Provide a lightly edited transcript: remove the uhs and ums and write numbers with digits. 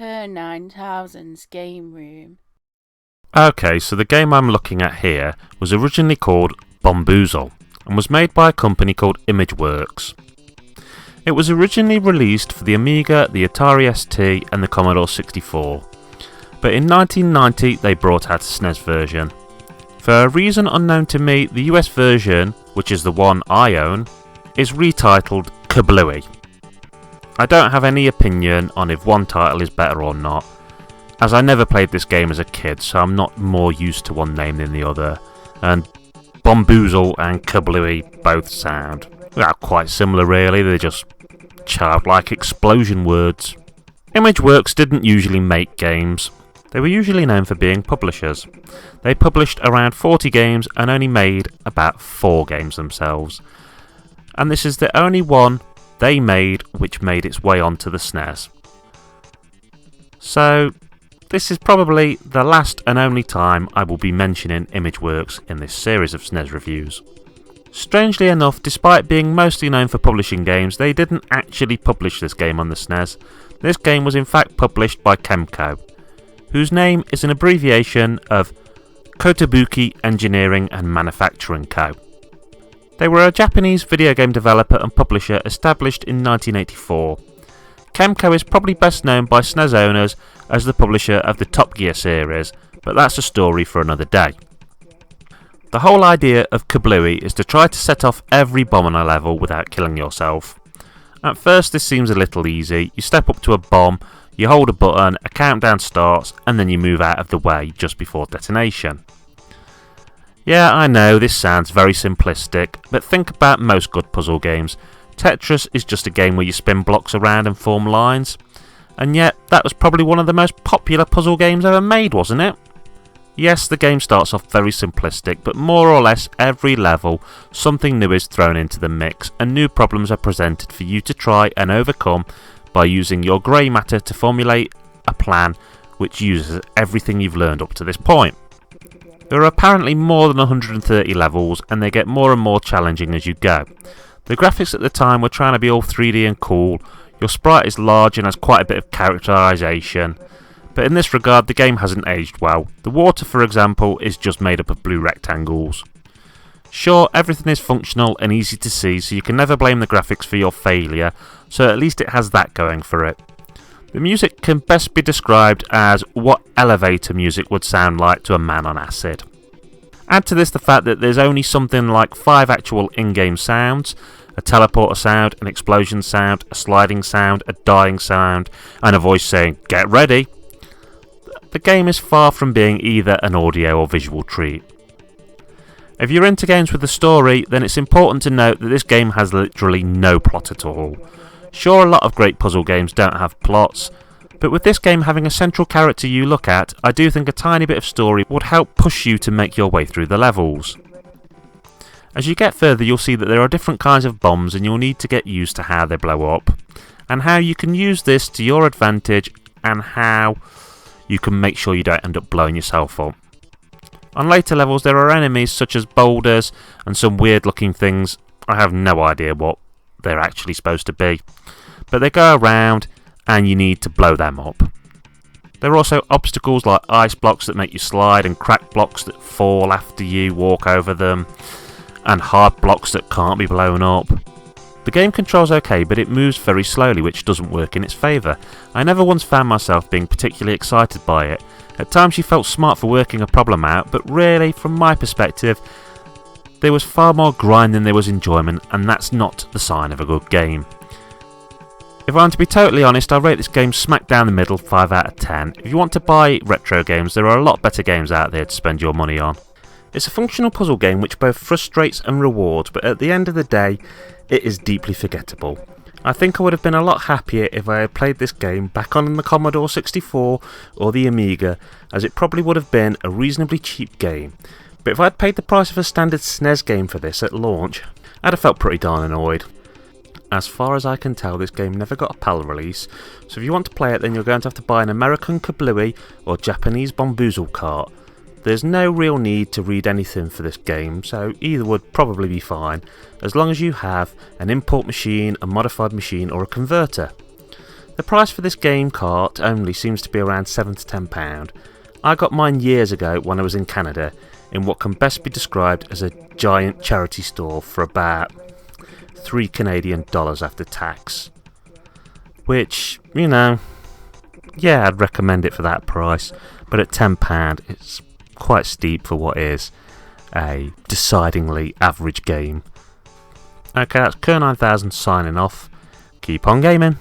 Per 9000's game room. Okay, so the game I'm looking at here was originally called Bombuzal and was made by a company called Imageworks. It was originally released for the Amiga, the Atari ST and the Commodore 64, but in 1990 they brought out a SNES version. For a reason unknown to me, the US version, which is the one I own, is retitled Kablooey. I don't have any opinion on if one title is better or not, as I never played this game as a kid, so I'm not more used to one name than the other, and Bombuzal and Kablooey both sound quite similar really, they're just childlike explosion words. Imageworks didn't usually make games, they were usually known for being publishers. They published around 40 games and only made about 4 games themselves, and this is the only one they made which made its way onto the SNES. So this is probably the last and only time I will be mentioning Imageworks in this series of SNES reviews. Strangely enough, despite being mostly known for publishing games, they didn't actually publish this game on the SNES. This game was in fact published by Kemco, whose name is an abbreviation of Kotobuki Engineering and Manufacturing Co. They were a Japanese video game developer and publisher established in 1984. Kemco is probably best known by SNES owners as the publisher of the Top Gear series, but that's a story for another day. The whole idea of Kablooey is to try to set off every bomb on a level without killing yourself. At first this seems a little easy. You step up to a bomb, you hold a button, a countdown starts, and then you move out of the way just before detonation. Yeah, I know this sounds very simplistic, but think about most good puzzle games. Tetris is just a game where you spin blocks around and form lines, and yet that was probably one of the most popular puzzle games ever made, wasn't it? Yes, the game starts off very simplistic, but more or less every level something new is thrown into the mix and new problems are presented for you to try and overcome by using your grey matter to formulate a plan which uses everything you've learned up to this point. There are apparently more than 130 levels and they get more and more challenging as you go. The graphics at the time were trying to be all 3D and cool, your sprite is large and has quite a bit of characterisation, but in this regard the game hasn't aged well. The water, for example, is just made up of blue rectangles. Sure, everything is functional and easy to see, so you can never blame the graphics for your failure, so at least it has that going for it. The music can best be described as what elevator music would sound like to a man on acid. Add to this the fact that there's only something like 5 actual in-game sounds, a teleporter sound, an explosion sound, a sliding sound, a dying sound, and a voice saying, "Get ready!" The game is far from being either an audio or visual treat. If you're into games with a story, then it's important to note that this game has literally no plot at all. Sure, a lot of great puzzle games don't have plots, but with this game having a central character you look at, I do think a tiny bit of story would help push you to make your way through the levels. As you get further, you'll see that there are different kinds of bombs and you'll need to get used to how they blow up, and how you can use this to your advantage and how you can make sure you don't end up blowing yourself up. On later levels there are enemies such as boulders and some weird looking things. I have no idea what they're actually supposed to be, but they go around and you need to blow them up. There are also obstacles like ice blocks that make you slide and crack blocks that fall after you walk over them, and hard blocks that can't be blown up. The game controls okay, but it moves very slowly, which doesn't work in its favour. I never once found myself being particularly excited by it. At times you felt smart for working a problem out, but really, from my perspective, there was far more grind than there was enjoyment, and that's not the sign of a good game. If I'm to be totally honest, I rate this game smack down the middle, 5 out of 10. If you want to buy retro games, there are a lot better games out there to spend your money on. It's a functional puzzle game which both frustrates and rewards, but at the end of the day, it is deeply forgettable. I think I would have been a lot happier if I had played this game back on the Commodore 64 or the Amiga, as it probably would have been a reasonably cheap game. But if I had paid the price of a standard SNES game for this at launch, I'd have felt pretty darn annoyed. As far as I can tell, this game never got a PAL release, so if you want to play it then you're going to have to buy an American Kablooey or Japanese Bombuzal cart. There's no real need to read anything for this game, so either would probably be fine, as long as you have an import machine, a modified machine or a converter. The price for this game cart only seems to be around £7 to £10. I got mine years ago when I was in Canada in what can best be described as a giant charity store for about $3 Canadian after tax. Which, yeah, I'd recommend it for that price, but at £10 it's quite steep for what is a decidingly average game. Okay, that's Kerr9000 signing off. Keep on gaming.